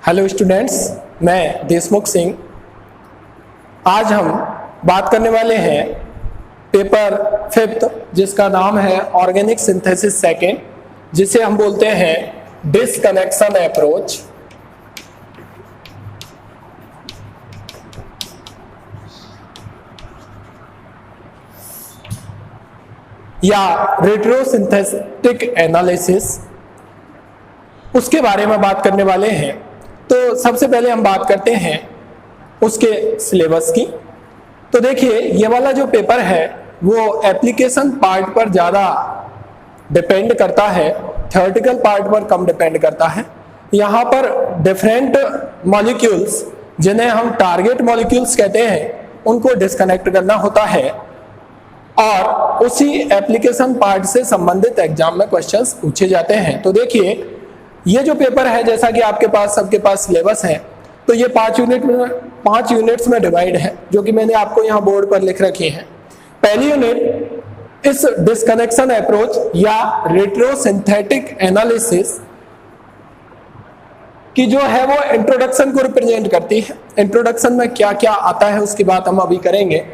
Hello students, मैं देशमुख सिंह। आज हम बात करने वाले हैं पेपर 5 जिसका नाम है ऑर्गेनिक सिंथेसिस सेकेंड, जिसे हम बोलते हैं डिस्कनेक्शन अप्रोच। या रेट्रोसिंथेटिक एनालिसिस, उसके बारे में बात करने वाले हैं। तो सबसे पहले हम बात करते हैं उसके सिलेबस की। तो देखिए, ये वाला जो पेपर है वो एप्लीकेशन पार्ट पर ज़्यादा डिपेंड करता है, थ्योरेटिकल पार्ट पर कम डिपेंड करता है। यहाँ पर डिफरेंट मॉलिक्यूल्स, जिन्हें हम टारगेट मॉलिक्यूल्स कहते हैं, उनको डिस्कनेक्ट करना होता है और उसी एप्लीकेशन पार्ट से संबंधित एग्जाम में क्वेश्चंस पूछे जाते हैं। तो देखिए, ये जो पेपर है, जैसा कि आपके पास सबके पास सिलेबस है, तो ये 5 यूनिट्स में डिवाइड है, जो कि मैंने आपको यहाँ बोर्ड पर लिख रखी है। पहली यूनिट इस डिस्कनेक्शन अप्रोच या रेट्रोसिंथेटिक एनालिसिस की जो है वो इंट्रोडक्शन को रिप्रेजेंट करती है। इंट्रोडक्शन में क्या क्या आता है उसकी बात हम अभी करेंगे।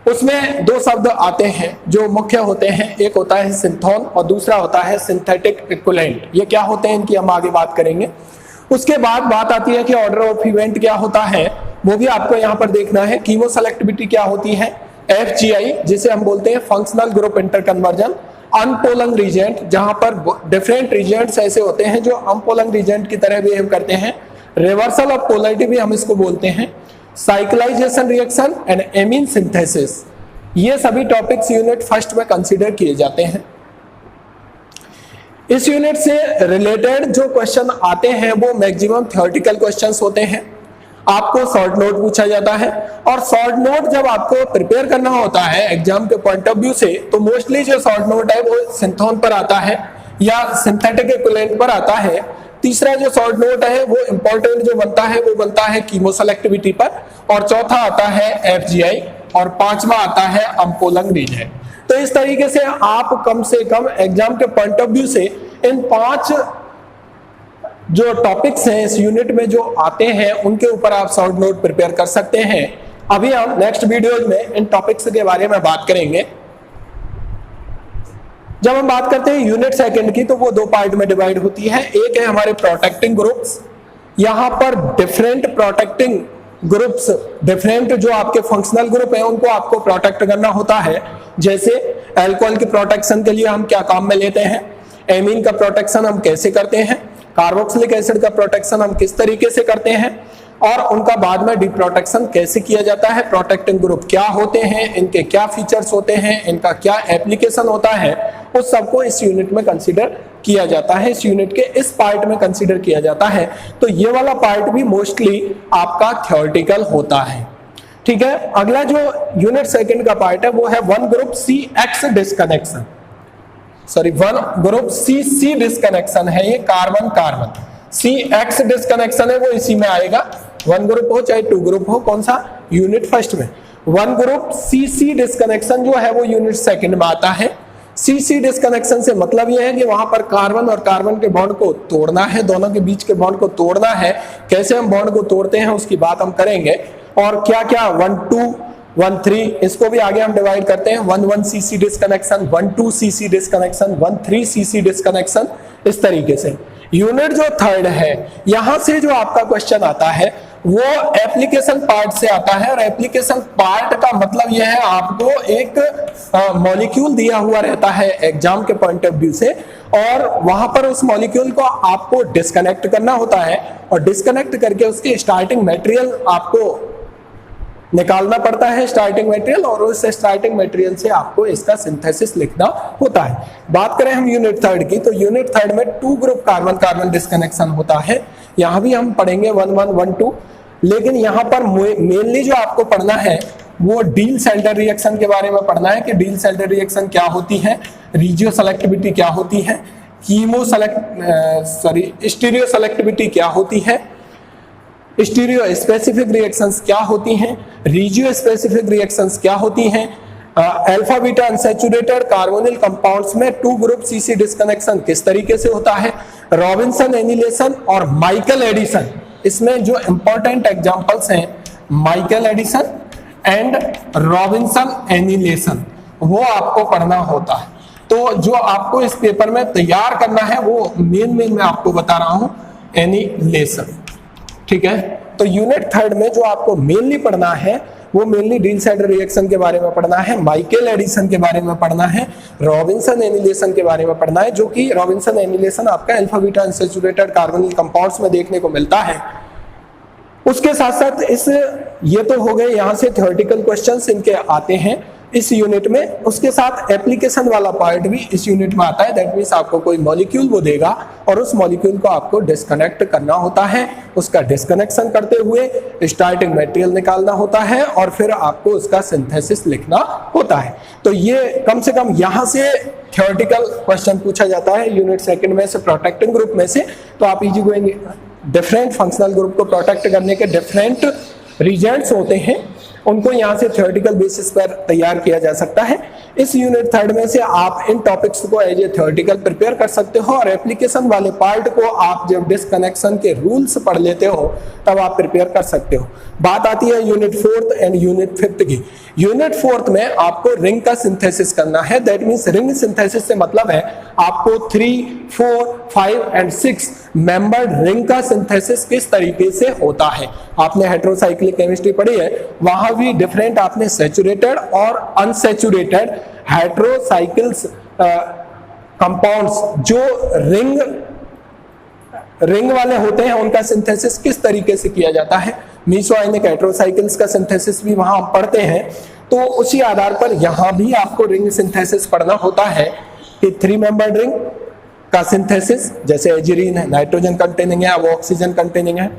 उसमें 2 शब्द आते हैं जो मुख्य होते हैं, एक होता है सिंथोन और दूसरा होता है सिंथेटिक इक्विवेलेंट। ये क्या होते हैं इनकी हम आगे बात करेंगे। उसके बाद बात आती है कि ऑर्डर ऑफ इवेंट क्या होता है, वो भी आपको यहाँ पर देखना है। कीमो सेलेक्टिविटी क्या होती है, FGI जिसे हम बोलते हैं फंक्शनल ग्रुप इंटरकन्वर्जन, अनपोलंग रीजेंट, जहां पर डिफरेंट रीजेंट्स ऐसे होते हैं जो अनपोलंग रीजेंट की तरह बिहेव करते हैं, रिवर्सल ऑफ पोलैरिटी भी हम इसको बोलते हैं, cyclisation reaction and amine synthesis. ये सभी टॉपिक्स यूनिट फर्स्ट में कंसीडर किए जाते हैं। इस यूनिट से रिलेटेड जो क्वेश्चन आते हैं वो मैक्सिमम थ्योरेटिकल क्वेश्चंस होते हैं। आपको शॉर्ट नोट पूछा जाता है और शॉर्ट नोट जब आपको प्रिपेयर करना होता है एग्जाम के पॉइंट ऑफ व्यू से, तो मोस्टली जो शॉर्ट नोट है वो सिंथोन पर आता है या सिंथेटिक इक्विवेलेंट पर आता है। तीसरा जो शॉर्ट नोट है वो इंपॉर्टेंट जो बनता है वो बनता है कीमो सेलेक्टिविटी पर, और चौथा आता है FGI, और पांचवा आता है अनपोलंग रीजेंट। तो इस तरीके से आप कम से कम एग्जाम के पॉइंट ऑफ व्यू से इन 5 जो टॉपिक्स हैं इस यूनिट में जो आते हैं उनके ऊपर आप शॉर्ट नोट प्रिपेयर कर सकते हैं। अभी हम नेक्स्ट वीडियोज में इन टॉपिक्स के बारे में बात करेंगे। जब हम बात करते हैं यूनिट सेकंड की, तो वो 2 पार्ट में डिवाइड होती है। एक है हमारे प्रोटेक्टिंग ग्रुप्स। यहाँ पर डिफरेंट प्रोटेक्टिंग ग्रुप्स, डिफरेंट जो आपके फंक्शनल ग्रुप हैं उनको आपको प्रोटेक्ट करना होता है। जैसे अल्कोहल की प्रोटेक्शन के लिए हम क्या काम में लेते हैं, एमीन का प्रोटेक्शन हम कैसे करते हैं, कार्बोक्सिलिक एसिड का प्रोटेक्शन हम किस तरीके से करते हैं, और उनका बाद में डिप्रोटेक्शन कैसे किया जाता है। प्रोटेक्टिंग ग्रुप क्या होते हैं, इनके क्या फीचर्स होते हैं, इनका क्या एप्लीकेशन होता है, उस सबको इस यूनिट में कंसीडर किया जाता है, इस यूनिट के इस पार्ट में कंसीडर किया जाता है। तो ये वाला पार्ट भी मोस्टली आपका थ्योरेटिकल होता है। ठीक है, अगला जो यूनिट सेकंड का पार्ट है वो है 1 group CX disconnection, sorry 1 group CC disconnection है। ये कार्बन कार्बन CX डिस्कनेक्शन है, वो इसी में आएगा। 1 ग्रुप हो चाहे 2 ग्रुप हो, कौन सा यूनिट फर्स्ट में। 1 ग्रुप CC डिस्कनेक्शन जो है वो यूनिट सेकंड में आता है। CC डिस्कनेक्शन से मतलब यह है कि वहां पर कार्बन और कार्बन के बॉन्ड को तोड़ना है, दोनों के बीच के बॉन्ड को तोड़ना है। कैसे हम बॉन्ड को तोड़ते हैं उसकी बात हम करेंगे, और क्या क्या 1, 2, 1, 3 इसको भी आगे हम डिवाइड करते हैं। 1, 1 CC disconnection, 1, 2 CC disconnection, 1, 3 CC disconnection, इस तरीके से। यूनिट जो थर्ड है, यहां से जो आपका क्वेश्चन आता है वो एप्लीकेशन पार्ट से आता है, और एप्लीकेशन पार्ट का मतलब यह है आपको एक मॉलिक्यूल दिया हुआ रहता है एग्जाम के पॉइंट ऑफ व्यू से, और वहां पर उस मॉलिक्यूल को आपको डिस्कनेक्ट करना होता है, और डिस्कनेक्ट करके उसके स्टार्टिंग मटेरियल आपको निकालना पड़ता है, स्टार्टिंग मटेरियल, और उस स्टार्टिंग मटेरियल से आपको इसका सिंथेसिस लिखना होता है। बात करें हम यूनिट थर्ड की, तो यूनिट थर्ड में 2 ग्रुप कार्बन कार्बन डिस्कनेक्शन होता है। यहां भी हम पढ़ेंगे 1, 1, 1, 2, लेकिन यहां पर मेनली जो आपको पढ़ना है वो डील सेल्टर रिएक्शन के बारे में पढ़ना है कि डील सेल्टर रिएक्शन क्या होती है, रिजियो सेलेक्टिविटी क्या होती है, स्टीरियो सेलेक्टिविटी क्या होती है, स्टीरियो स्पेसिफिक रिएक्शंस क्या होती हैं, रिजियो स्पेसिफिक रिएक्शंस क्या होती हैं, alpha beta unsaturated carbonyl compounds में 2 ग्रुप CC डिस्कनेक्शन किस तरीके से होता है, रॉबिन्सन एनिलेशन और माइकल एडिशन, इसमें जो इंपॉर्टेंट एग्जांपल्स हैं माइकल एडिसन एंड रॉबिन्सन एनिलेसन, वो आपको पढ़ना होता है। तो जो आपको इस पेपर में तैयार करना है वो मेन मैं आपको बता रहा हूं एनिलेसन, ठीक है। तो यूनिट थर्ड में जो आपको मेनली पढ़ना है वो मेनली डील साइडर रिएक्शन के बारे में पढ़ना है, माइकल एडिसन के बारे में पढ़ना है, रॉबिन्सन एनिलेसन के बारे में पढ़ना है, जो कि रॉबिन्सन एनिलेसन आपका alpha beta unsaturated carbonyl compounds में देखने को मिलता है। उसके साथ साथ ये तो हो गए यहाँ से थ्योरेटिकल क्वेश्चंस इनके आते हैं इस यूनिट में। उसके साथ एप्लीकेशन वाला पार्ट भी इस यूनिट में आता है। दैट मीन्स आपको कोई मॉलिक्यूल वो देगा और उस मॉलिक्यूल को आपको डिस्कनेक्ट करना होता है, उसका डिस्कनेक्शन करते हुए स्टार्टिंग मटेरियल निकालना होता है और फिर आपको उसका सिंथेसिस लिखना होता है। तो ये कम से कम यहाँ से थ्योरेटिकल क्वेश्चन पूछा जाता है यूनिट सेकंड में से, प्रोटेक्टिंग ग्रुप में से। तो आप easy going different functional group को प्रोटेक्ट करने के डिफरेंट रीजन्स होते हैं, उनको यहाँ से थ्योरेटिकल बेसिस पर तैयार किया जा सकता है। इस यूनिट थर्ड में से आप इन टॉपिक्स को एज ए थ्योरेटिकल प्रिपेयर कर सकते हो और एप्लीकेशन वाले पार्ट को आप जब डिस्कनेक्शन के रूल्स पढ़ लेते हो तब आप प्रिपेयर कर सकते हो। बात आती है unit fourth and unit fifth की। यूनिट फोर्थ में आपको रिंग का सिंथेसिस करना है। दैट मीन्स रिंग सिंथेसिस से मतलब है आपको 3, 4, 5 एंड 6 मेंबर्ड रिंग का सिंथेसिस किस तरीके से होता है। आपने हेटेरोसाइक्लिक केमिस्ट्री पढ़ी है, वहां भी डिफरेंट आपने सैचुरेटेड और अनसैचुरेटेड हेटेरोसाइकिल्स कंपाउंड्स जो रिंग वाले होते हैं उनका सिंथेसिस किस तरीके से किया जाता है। मीसो आयनिक हेटेरोसाइकिल्स का सिंथेसिस भी वहां हम पढ़ते हैं। तो उसी आधार पर यहां भी आपको रिंग सिंथेसिस पढ़ना होता है कि 3 मेंबर्ड रिंग का सिंथेसिस, जैसे एजिरीन है नाइट्रोजन कंटेनिंग है, वो ऑक्सीजन कंटेनिंग है,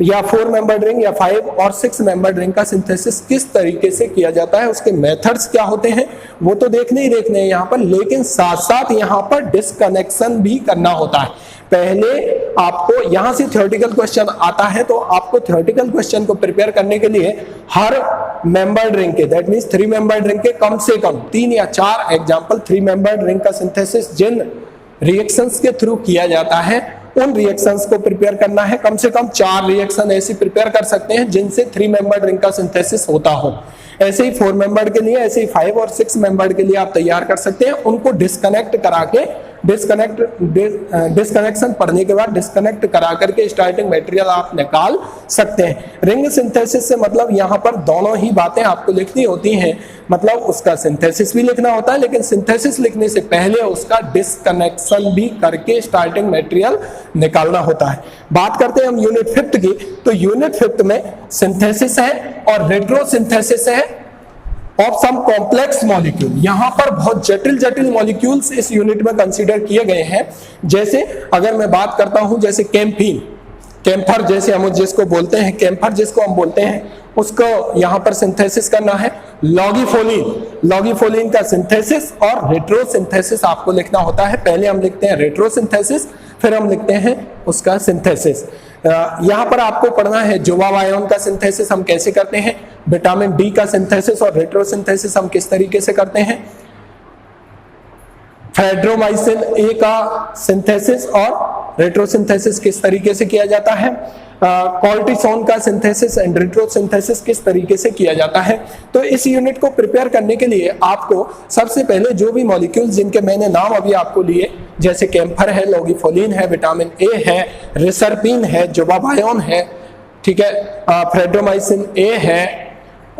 या 4 मेंबर्ड रिंग या 5 और 6 मेंबर्ड रिंग का सिंथेसिस किस तरीके से किया जाता है, उसके मेथड्स क्या होते हैं वो तो देखने ही हैं यहाँ पर, लेकिन साथ साथ यहाँ पर डिस्कनेक्शन भी करना होता है। पहले आपको यहाँ से थ्योरेटिकल क्वेश्चन आता है, तो आपको थ्योरेटिकल क्वेश्चन को प्रिपेयर करने के लिए हर मेंबर्ड रिंग के, दैट मींस 3 मेंबर्ड रिंग के कम से कम 3 या 4 एग्जांपल 3 मेंबर्ड रिंग का सिंथेसिस जिन रिएक्शंस के थ्रू किया जाता है उन रिएक्शंस को प्रिपेयर करना है। कम से कम 4 रिएक्शन ऐसी प्रिपेयर कर सकते हैं जिनसे 3 मेंबर्ड रिंग का सिंथेसिस होता हो। ऐसे ही 4 मेंबर्ड के लिए, ऐसे ही 5 और 6 मेंबर्ड के लिए आप तैयार कर सकते हैं। उनको डिस्कनेक्ट करा के डिस्कनेक्शन पढ़ने के बाद डिस्कनेक्ट करा करके स्टार्टिंग मटेरियल आप निकाल सकते हैं। रिंग सिंथेसिस से मतलब यहाँ पर दोनों ही बातें आपको लिखनी होती हैं, मतलब उसका सिंथेसिस भी लिखना होता है, लेकिन सिंथेसिस लिखने से पहले उसका डिस्कनेक्शन भी करके स्टार्टिंग मटेरियल निकालना होता है। बात करते हैं हम यूनिट फिफ्थ की। तो यूनिट फिफ्थ में सिंथेसिस है और रेट्रोसिंथेसिस है ऑफ सम कॉम्प्लेक्स मॉलिक्यूल। यहां पर बहुत जटिल मॉलिक्यूल्स इस यूनिट में कंसीडर किए गए हैं। जैसे अगर मैं बात करता हूं जैसे कैम्फीन, कैम्फर जैसे हम जिसको बोलते हैं, कैम्फर जिसको हम बोलते हैं, उसको यहां पर सिंथेसिस करना है। लॉगिफोलिन का सिंथेसिस और रेट्रोसिंथेसिस आपको लिखना होता है। पहले हम लिखते हैं रेट्रोसिंथेसिस, फिर हम लिखते हैं उसका सिंथेसिस। यहां पर आपको पढ़ना है जोबाब आयन का सिंथेसिस हम कैसे करते हैं, विटामिन डी का सिंथेसिस और रेट्रोसिंथेसिस हम किस तरीके से करते हैं, फेड्रोमाइसिन ए का सिंथेसिस और रेट्रोसिंथेसिस किस तरीके से किया जाता है, कॉर्टिसोन का सिंथेसिस एंड रेट्रोसिंथेसिस किस तरीके से किया जाता है। तो इस यूनिट को प्रिपेयर करने के लिए आपको सबसे पहले जो भी मॉलिक्यूल्स जिनके मैंने नाम अभी आपको लिए, जैसे कैम्फर है, लॉगिफोलिन है, विटामिन ए है, रिसरपिन है, जोबाबायोन है, ठीक है, फ्रेड्रोमाइसिन ए है,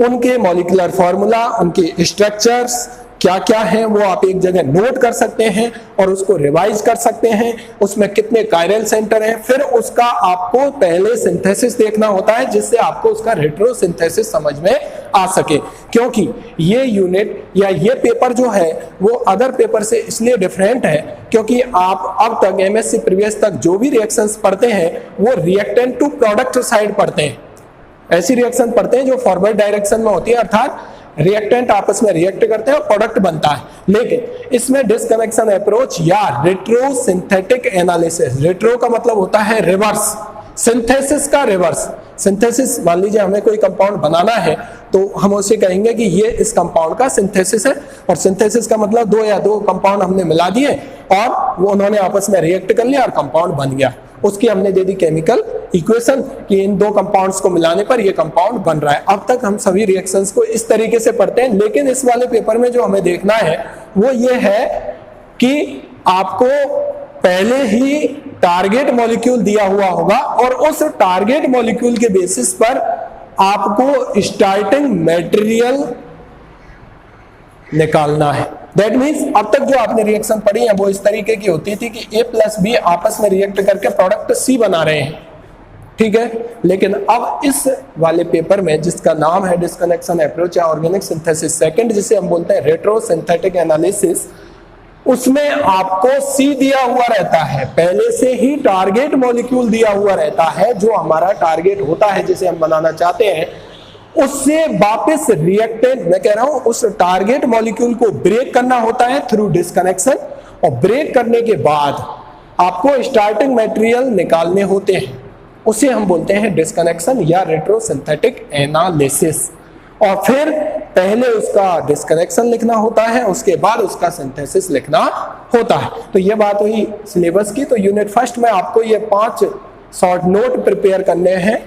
उनके मॉलिक्यूलर फॉर्मूला, उनके स्ट्रक्चर्स क्या क्या है वो आप एक जगह नोट कर सकते हैं और उसको रिवाइज कर सकते हैं। उसमें कितने कायरल सेंटर हैं, फिर उसका आपको पहले सिंथेसिस देखना होता है जिससे आपको उसका रेट्रोसिंथेसिस समझ में आ सके। क्योंकि ये यूनिट या ये पेपर जो है वो अदर पेपर से इसलिए डिफरेंट है क्योंकि आप अब तक एमएससी प्रीवियस तक जो भी रिएक्शंस पढ़ते हैं वो रिएक्टेंट टू प्रोडक्ट साइड पढ़ते हैं। ऐसी रिएक्शन पढ़ते हैं जो फॉरवर्ड डायरेक्शन में होती है, अर्थात रिएक्टेंट आपस में रिएक्ट करते हैं और प्रोडक्ट बनता है। लेकिन इसमें डिस्कनेक्शन अप्रोच या रेट्रोसिंथेटिक एनालिसिस, रेट्रो का मतलब होता है रिवर्स, सिंथेसिस का रिवर्स। सिंथेसिस, मान लीजिए हमें कोई कंपाउंड बनाना है तो हम उसे कहेंगे कि ये इस कंपाउंड का सिंथेसिस है, और सिंथेसिस का मतलब 2 या 2 कंपाउंड हमने मिला दिए और वो उन्होंने आपस में रिएक्ट कर लिया और कंपाउंड बन गया, उसकी हमने दे दी केमिकल इक्वेशन कि इन दो कंपाउंड्स को मिलाने पर ये कंपाउंड बन रहा है। अब तक हम सभी रिएक्शंस को इस तरीके से पढ़ते हैं, लेकिन इस वाले पेपर में जो हमें देखना है वो ये है कि आपको पहले ही टारगेट मॉलिक्यूल दिया हुआ होगा और उस टारगेट मॉलिक्यूल के बेसिस पर आपको स्टार्टिंग मटेरियल निकालना है। दैट मीन्स अब तक जो आपने रिएक्शन पढ़ी है वो इस तरीके की होती थी कि A प्लस बी आपस में रिएक्ट करके प्रोडक्ट C बना रहे हैं, ठीक है। लेकिन अब इस वाले पेपर में जिसका नाम है डिस्कनेक्शन अप्रोच या ऑर्गेनिक सिंथेसिस सेकंड, जिसे हम बोलते हैं रेट्रो सिंथेटिक एनालिसिस, उसमें आपको C दिया हुआ रहता है, पहले से ही टारगेट मॉलिक्यूल दिया हुआ रहता है। जो हमारा टारगेट होता है जिसे हम बनाना चाहते हैं, उससे वापस रिएक्टेंट, मैं कह रहा हूं उस टारगेट मॉलिक्यूल को ब्रेक करना होता है थ्रू डिस्कनेक्शन, और ब्रेक करने के बाद आपको स्टार्टिंग मटेरियल निकालने होते हैं, उसे हम बोलते हैं डिस्कनेक्शन या रेट्रोसिंथेटिक एनालिसिस। और फिर पहले उसका डिस्कनेक्शन लिखना होता है, उसके बाद उसका सिंथेसिस लिखना होता है। तो ये बात हुई सिलेबस की। तो यूनिट फर्स्ट में आपको ये 5 शॉर्ट नोट प्रिपेयर करने हैं।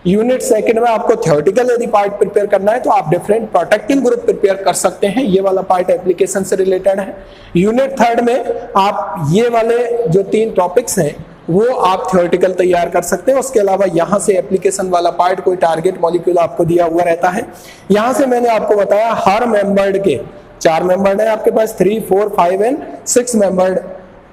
यूनिट सेकंड में आपको थ्योरेटिकल यदि पार्ट प्रिपेयर करना है तो आप डिफरेंट प्रोटेक्टिंग ग्रुप प्रिपेयर कर सकते हैं, ये वाला पार्ट एप्लीकेशन से रिलेटेड है। यूनिट थर्ड में आप ये वाले जो 3 टॉपिक्स हैं वो आप थ्योरेटिकल तैयार कर सकते हैं। उसके अलावा यहाँ से एप्लीकेशन वाला पार्ट, कोई टारगेट मॉलिक्यूल आपको दिया हुआ रहता है। यहाँ से मैंने आपको बताया हर मेंबर्ड के 4 मेंबर्ड है आपके पास, 3, 4, 5 एंड 6 मेंबर्ड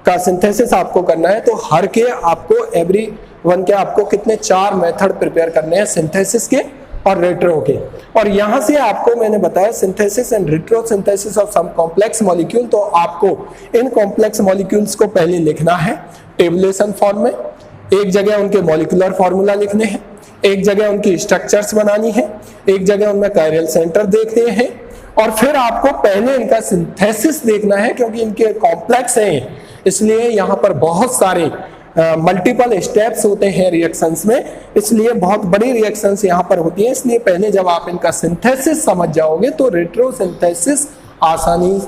का सिंथेसिस आपको करना है। तो हर के आपको एवरी वन के आपको कितने 4 मेथड प्रिपेयर करने हैं सिंथेसिस के और रेट्रो के। और यहां से आपको मैंने बताया synthesis and retro synthesis of some complex molecule. तो आपको इन कॉम्प्लेक्स मॉलिक्यूल्स को पहले लिखना है टेबुलेशन फॉर्म में, एक जगह उनके मॉलिक्यूलर फॉर्मूला लिखने हैं, एक जगह उनकी स्ट्रक्चर्स बनानी है, एक जगह उनमें कायरल सेंटर देखते हैं, और फिर आपको पहले इनका सिंथेसिस देखना है क्योंकि इनके कॉम्प्लेक्स हैं, इसलिए यहाँ पर बहुत सारे मल्टीपल स्टेप्स होते हैं रिएक्शंस में, इसलिए बहुत बड़ी रिएक्शंस यहाँ पर होती है। इसलिए पहले जब आप इनका सिंथेसिस समझ जाओगे तो रेट्रो सिंथेसिस आसानी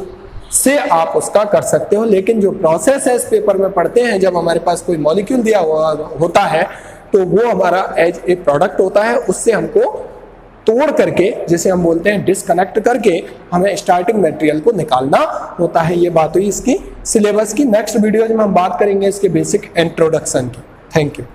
से आप उसका कर सकते हो। लेकिन जो प्रोसेस है इस पेपर में पढ़ते हैं, जब हमारे पास कोई मॉलिक्यूल दिया हुआ होता है तो वो हमारा एज ए प्रोडक्ट होता है, उससे हमको तोड़ करके, जिसे हम बोलते हैं डिस्कनेक्ट करके, हमें स्टार्टिंग मटेरियल को निकालना होता है। ये बात हुई इसकी सिलेबस की। नेक्स्ट वीडियो में हम बात करेंगे इसके बेसिक इंट्रोडक्शन की। Thank you.